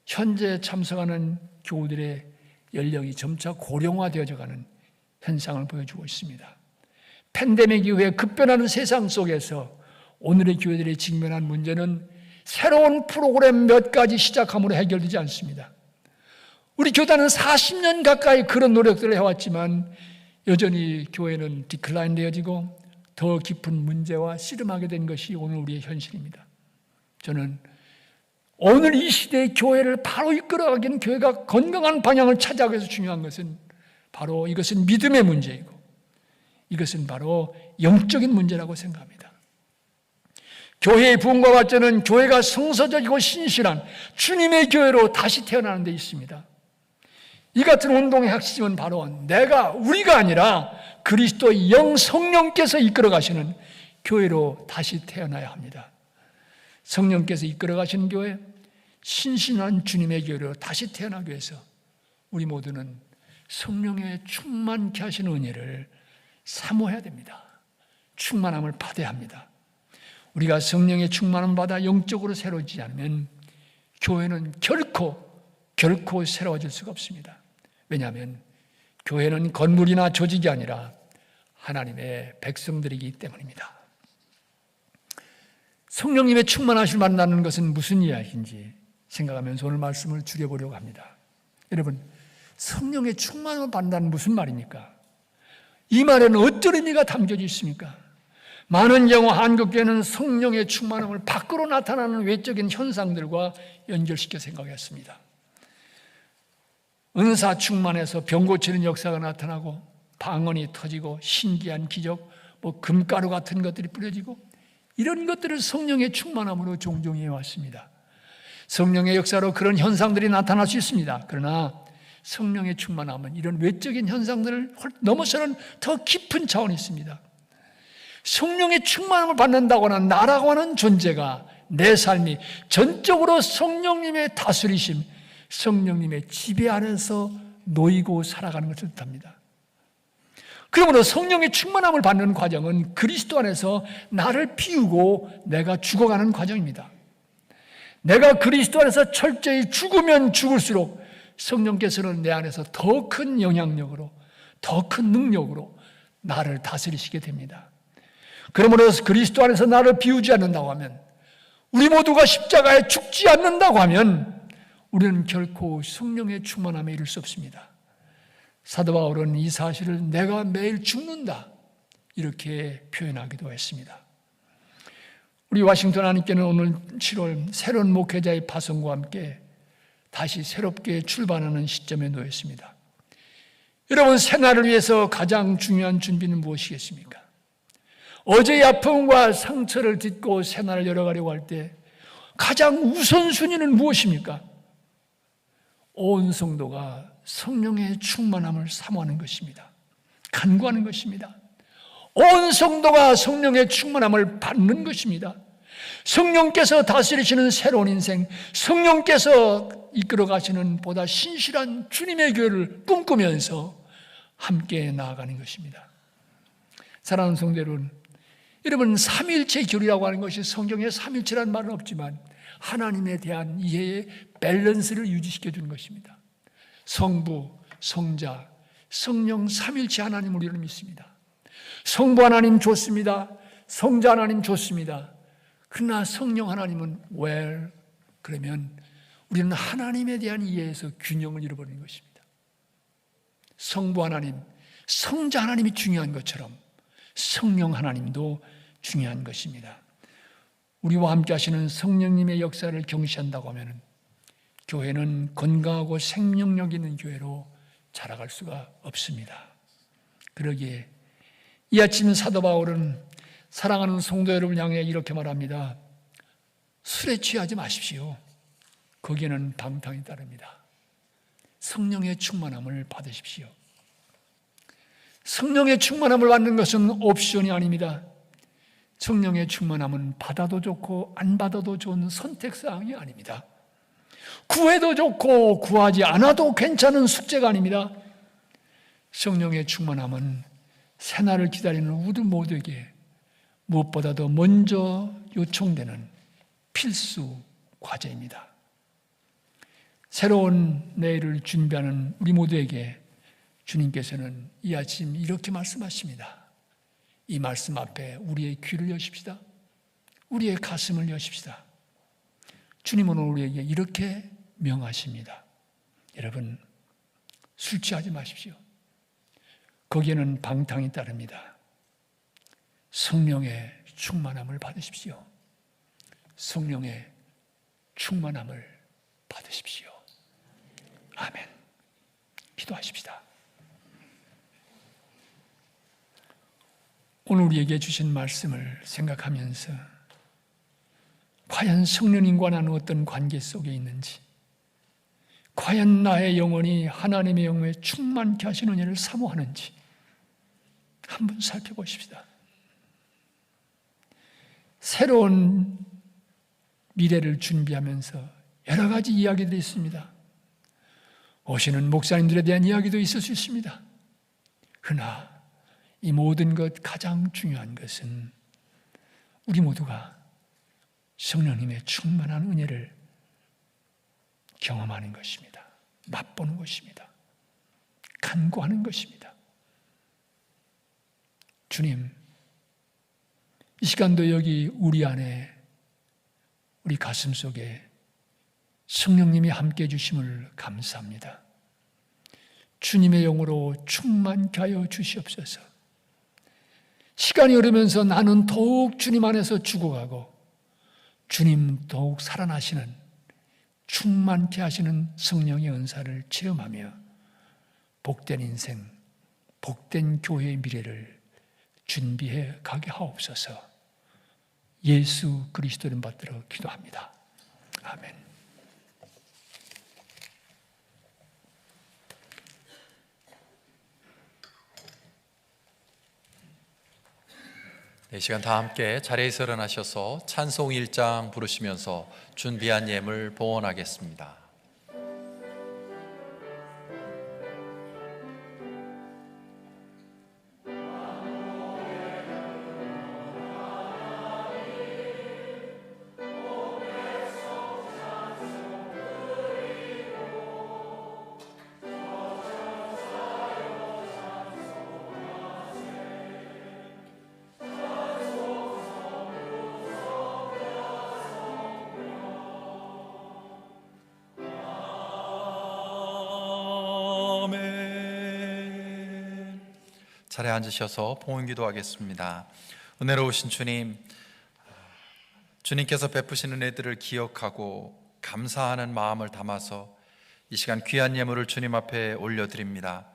B: 현재 참석하는 교우들의 연령이 점차 고령화되어져가는 현상을 보여주고 있습니다. 팬데믹 이후에 급변하는 세상 속에서 오늘의 교회들이 직면한 문제는 새로운 프로그램 몇 가지 시작함으로 해결되지 않습니다. 우리 교단은 40년 가까이 그런 노력들을 해왔지만 여전히 교회는 디클라인 되어지고 더 깊은 문제와 씨름하게 된 것이 오늘 우리의 현실입니다. 저는 오늘 이 시대의 교회를 바로 이끌어가기는 교회가 건강한 방향을 찾아가기 위해서 중요한 것은 바로 이것은 믿음의 문제이고 이것은 바로 영적인 문제라고 생각합니다. 교회의 부흥과 발전은 교회가 성서적이고 신실한 주님의 교회로 다시 태어나는 데 있습니다. 이 같은 운동의 핵심은 바로 우리가 아니라 그리스도의 영 성령께서 이끌어 가시는 교회로 다시 태어나야 합니다. 성령께서 이끌어 가시는 교회, 신신한 주님의 교회로 다시 태어나기 위해서 우리 모두는 성령의 충만케 하시는 은혜를 사모해야 됩니다. 충만함을 받아야 합니다. 우리가 성령의 충만함을 받아 영적으로 새로워지지 않으면 교회는 결코 새로워질 수가 없습니다. 왜냐하면 교회는 건물이나 조직이 아니라 하나님의 백성들이기 때문입니다. 성령님의 충만하심을 만나는 것은 무슨 이야기인지 생각하면서 오늘 말씀을 줄여보려고 합니다. 여러분, 성령의 충만함을 받는다는 무슨 말입니까? 이 말에는 어떤 의미가 담겨져 있습니까? 많은 경우 한국교회는 성령의 충만함을 밖으로 나타나는 외적인 현상들과 연결시켜 생각했습니다. 은사 충만해서 병 고치는 역사가 나타나고 방언이 터지고 신기한 기적, 금가루 같은 것들이 뿌려지고 이런 것들을 성령의 충만함으로 종종 해왔습니다. 성령의 역사로 그런 현상들이 나타날 수 있습니다. 그러나 성령의 충만함은 이런 외적인 현상들을 넘어서는 더 깊은 차원이 있습니다. 성령의 충만함을 받는다고 하는 나라고 하는 존재가 내 삶이 전적으로 성령님의 다스리심, 성령님의 지배 안에서 놓이고 살아가는 것을 뜻합니다. 그러므로 성령의 충만함을 받는 과정은 그리스도 안에서 나를 비우고 내가 죽어가는 과정입니다. 내가 그리스도 안에서 철저히 죽으면 죽을수록 성령께서는 내 안에서 더 큰 영향력으로, 더 큰 능력으로 나를 다스리시게 됩니다. 그러므로 그리스도 안에서 나를 비우지 않는다고 하면, 우리 모두가 십자가에 죽지 않는다고 하면 우리는 결코 성령의 충만함에 이를 수 없습니다. 사도 바울은 이 사실을 내가 매일 죽는다 이렇게 표현하기도 했습니다. 우리 워싱턴 한인교회는 오늘 7월 새로운 목회자의 파송과 함께 다시 새롭게 출발하는 시점에 놓였습니다. 여러분, 새날을 위해서 가장 중요한 준비는 무엇이겠습니까? 어제의 아픔과 상처를 딛고 새날을 열어가려고 할 때 가장 우선순위는 무엇입니까? 온 성도가 성령의 충만함을 사모하는 것입니다. 간구하는 것입니다. 온 성도가 성령의 충만함을 받는 것입니다. 성령께서 다스리시는 새로운 인생, 성령께서 이끌어 가시는 보다 신실한 주님의 교회를 꿈꾸면서 함께 나아가는 것입니다. 사랑하는 성도 여러분, 여러분, 삼위일체 교리라고 하는 것이 성경에 삼위일체라는 말은 없지만 하나님에 대한 이해의 밸런스를 유지시켜 주는 것입니다. 성부, 성자, 성령 삼위일체 하나님을 우리는 믿습니다. 성부 하나님 좋습니다. 성자 하나님 좋습니다. 그러나 성령 하나님은 왜? 그러면 우리는 하나님에 대한 이해에서 균형을 잃어버리는 것입니다. 성부 하나님, 성자 하나님이 중요한 것처럼 성령 하나님도 중요한 것입니다. 우리와 함께 하시는 성령님의 역사를 경시한다고 하면 교회는 건강하고 생명력 있는 교회로 자라갈 수가 없습니다. 그러기에 이 아침 사도 바울은 사랑하는 성도 여러분을 향해 이렇게 말합니다. 술에 취하지 마십시오. 거기에는 방탕이 따릅니다. 성령의 충만함을 받으십시오. 성령의 충만함을 받는 것은 옵션이 아닙니다. 성령의 충만함은 받아도 좋고 안 받아도 좋은 선택사항이 아닙니다. 구해도 좋고 구하지 않아도 괜찮은 숙제가 아닙니다. 성령의 충만함은 새날을 기다리는 우리 모두에게 무엇보다도 먼저 요청되는 필수 과제입니다. 새로운 내일을 준비하는 우리 모두에게 주님께서는 이 아침 이렇게 말씀하십니다. 이 말씀 앞에 우리의 귀를 여십시다. 우리의 가슴을 여십시다. 주님은 우리에게 이렇게 명하십니다. 여러분, 술 취하지 마십시오. 거기에는 방탕이 따릅니다. 성령의 충만함을 받으십시오. 성령의 충만함을 받으십시오. 아멘. 기도하십시다. 오늘 우리에게 주신 말씀을 생각하면서 과연 성령님과 나는 어떤 관계 속에 있는지, 과연 나의 영혼이 하나님의 영에 충만케 하시는 은혜를 사모하는지 한번 살펴보십시다. 새로운 미래를 준비하면서 여러 가지 이야기들이 있습니다. 오시는 목사님들에 대한 이야기도 있을 수 있습니다. 그러나 이 모든 것 가장 중요한 것은 우리 모두가 성령님의 충만한 은혜를 경험하는 것입니다. 맛보는 것입니다. 간구하는 것입니다. 주님, 이 시간도 여기 우리 안에, 우리 가슴 속에 성령님이 함께해 주심을 감사합니다. 주님의 영으로 충만케 하여 주시옵소서. 시간이 흐르면서 나는 더욱 주님 안에서 죽어가고 주님 더욱 살아나시는 충만케 하시는 성령의 은사를 체험하며 복된 인생, 복된 교회의 미래를 준비해 가게 하옵소서. 예수 그리스도를 받들어 기도합니다. 아멘.
A: 이 시간 다 함께 자리에서 일어나셔서 찬송 1장 부르시면서 준비한 예물 봉헌하겠습니다. 자리에 앉으셔서 봉헌 기도하겠습니다. 은혜로우신 주님, 주님께서 베푸시는 은혜들을 기억하고 감사하는 마음을 담아서 이 시간 귀한 예물을 주님 앞에 올려드립니다.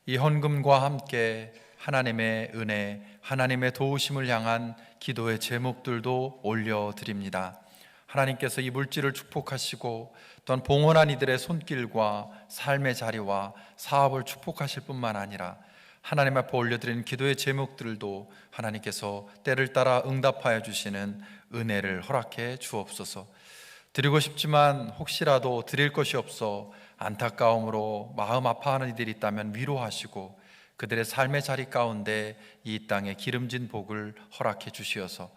A: 이 헌금과 함께 하나님의 은혜, 하나님의 도우심을 향한 기도의 제목들도 올려드립니다. 하나님께서 이 물질을 축복하시고 또한 봉헌한 이들의 손길과 삶의 자리와 사업을 축복하실 뿐만 아니라 하나님 앞에 올려드리는 기도의 제목들도 하나님께서 때를 따라 응답하여 주시는 은혜를 허락해 주옵소서. 드리고 싶지만 혹시라도 드릴 것이 없어 안타까움으로 마음 아파하는 이들이 있다면 위로하시고 그들의 삶의 자리 가운데 이 땅에 기름진 복을 허락해 주시어서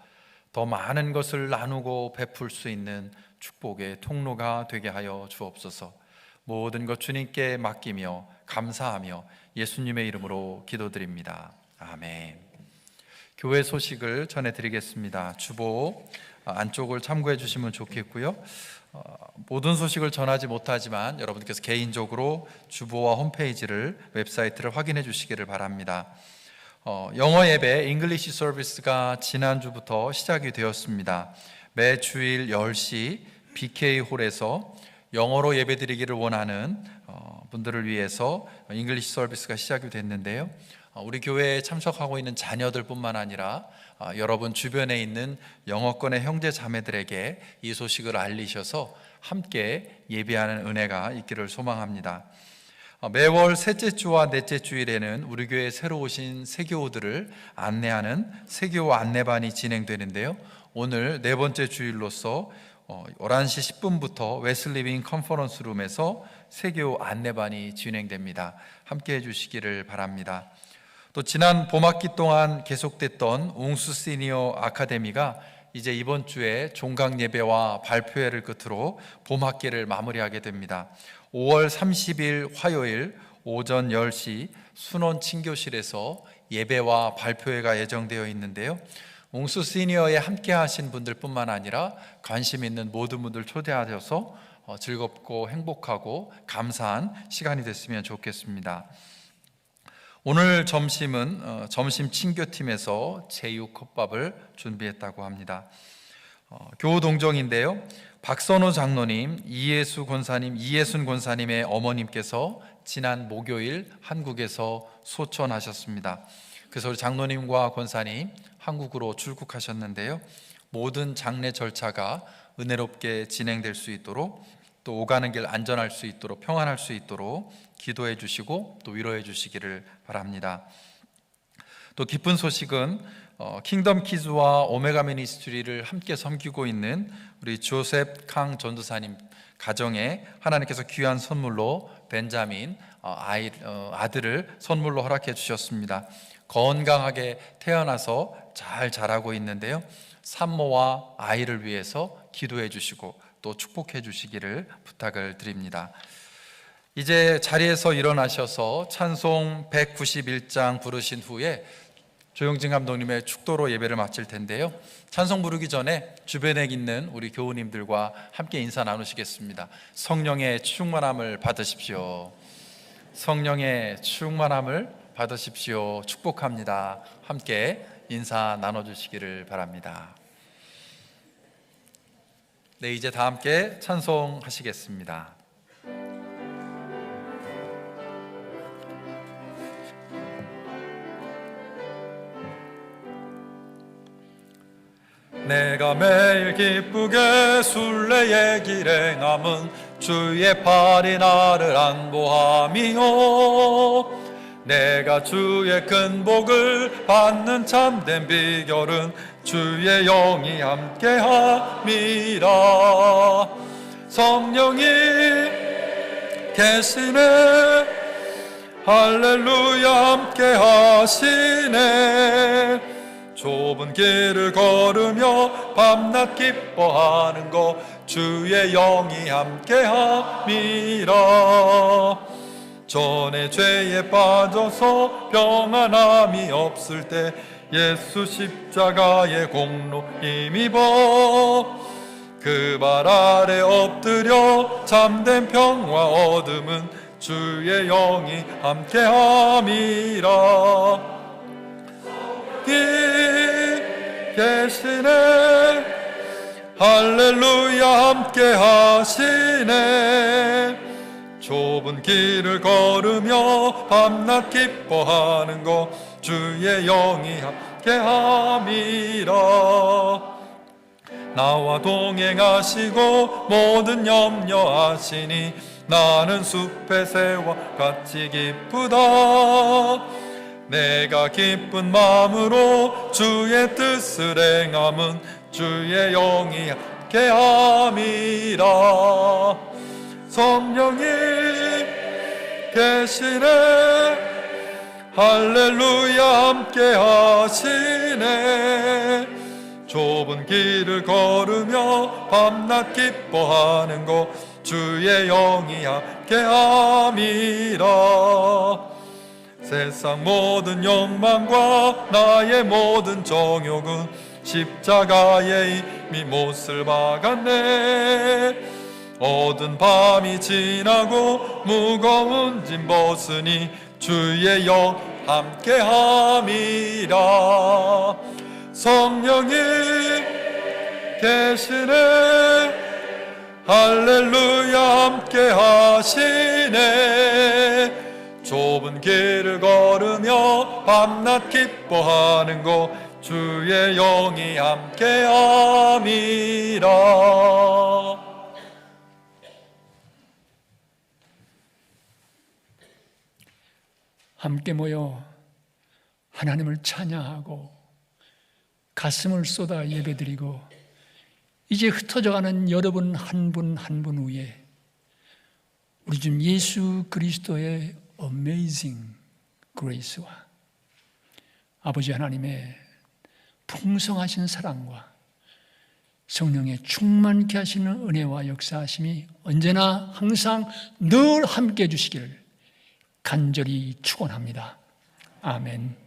A: 더 많은 것을 나누고 베풀 수 있는 축복의 통로가 되게 하여 주옵소서. 모든 것 주님께 맡기며 감사하며 예수님의 이름으로 기도드립니다. 아멘. 교회 소식을 전해드리겠습니다. 주보 안쪽을 참고해 주시면 좋겠고요. 모든 소식을 전하지 못하지만 여러분께서 개인적으로 주보와 홈페이지를 웹사이트를 확인해 주시기를 바랍니다. 영어 예배 잉글리시 서비스가 지난주부터 시작이 되었습니다. 매 주일 10시 BK홀에서 영어로 예배드리기를 원하는 분들을 위해서 잉글리시 서비스가 시작이 됐는데요. 우리 교회에 참석하고 있는 자녀들뿐만 아니라 여러분 주변에 있는 영어권의 형제 자매들에게 이 소식을 알리셔서 함께 예배하는 은혜가 있기를 소망합니다. 매월 셋째 주와 넷째 주일에는 우리 교회에 새로 오신 세교우들을 안내하는 세교우 안내반이 진행되는데요. 오늘 네 번째 주일로서 11시 10분부터 웨슬리빙 컨퍼런스 룸에서 세교우 안내반이 진행됩니다. 함께 해주시기를 바랍니다. 또 지난 봄학기 동안 계속됐던 웅수 시니어 아카데미가 이제 이번 주에 종강 예배와 발표회를 끝으로 봄학기를 마무리하게 됩니다. 5월 30일 화요일 오전 10시 순원 친교실에서 예배와 발표회가 예정되어 있는데요. 웅수 시니어에 함께 하신 분들 뿐만 아니라 관심 있는 모든 분들 초대하셔서 즐겁고 행복하고 감사한 시간이 됐으면 좋겠습니다. 오늘 점심은 점심 친교팀에서 제육 컵밥을 준비했다고 합니다. 교우 동정인데요. 박선호 장로님, 이예순 권사님의 어머님께서 지난 목요일 한국에서 소천하셨습니다. 그래서 우리 장로님과 권사님 한국으로 출국하셨는데요. 모든 장례 절차가 은혜롭게 진행될 수 있도록, 또 오가는 길 안전할 수 있도록, 평안할 수 있도록 기도해 주시고 또 위로해 주시기를 바랍니다. 또 기쁜 소식은 킹덤 키즈와 오메가 미니스트리를 함께 섬기고 있는 우리 조셉 캉 전도사님 가정에 하나님께서 귀한 선물로 벤자민 아들을 선물로 허락해 주셨습니다. 건강하게 태어나서 잘 자라고 있는데요. 산모와 아이를 위해서 기도해 주시고 또 축복해 주시기를 부탁을 드립니다. 이제 자리에서 일어나셔서 찬송 191장 부르신 후에 조영진 감독님의 축도로 예배를 마칠 텐데요. 찬송 부르기 전에 주변에 있는 우리 교우님들과 함께 인사 나누시겠습니다. 성령의 충만함을 받으십시오. 성령의 충만함을 받으십시오. 축복합니다. 함께 인사 나눠주시기를 바랍니다. 네, 이제 다 함께 찬송하시겠습니다. 내가 매일 기쁘게 순례의 길에 남은 주의 팔이 나를 안보함이요, 내가 주의 큰 복을 받는 참된 비결은 주의 영이 함께함이라. 성령이 계시네, 할렐루야 함께하시네. 좁은 길을 걸으며 밤낮 기뻐하는 것 주의 영이 함께함이라. 전에 죄에 빠져서 평안함이 없을 때 예수 십자가의 공로 힘입어 그 발 아래 엎드려 참된 평화 얻음은 주의 영이 함께함이라. 계시네, 할렐루야 함께하시네. 좁은 길을 걸으며 밤낮 기뻐하는 것 주의 영이 함께함이라. 나와 동행하시고 모든 염려하시니 나는 숲의 새와 같이 기쁘다. 내가 기쁜 마음으로 주의 뜻을 행함은 주의 영이 함께함이라. 성령이 계시네, 할렐루야 함께하시네. 좁은 길을 걸으며 밤낮 기뻐하는 것 주의 영이 함께함이라. 세상 모든 욕망과 나의 모든 정욕은 십자가에 이미 못을 박았네. 어두운 밤이 지나고 무거운 짐 벗으니 주의 영 함께함이라. 성령이 계시네 할렐루야 함께하시네. 좁은 길을 걸으며 밤낮 기뻐하는 곳 주의 영이 함께함이라.
B: 함께 모여 하나님을 찬양하고 가슴을 쏟아 예배드리고 이제 흩어져가는 여러분 한 분 한 분 위에 우리 주 예수 그리스도의 Amazing Grace와 아버지 하나님의 풍성하신 사랑과 성령의 충만케 하시는 은혜와 역사하심이 언제나 항상 늘 함께 해주시기를 간절히 축원합니다. 아멘.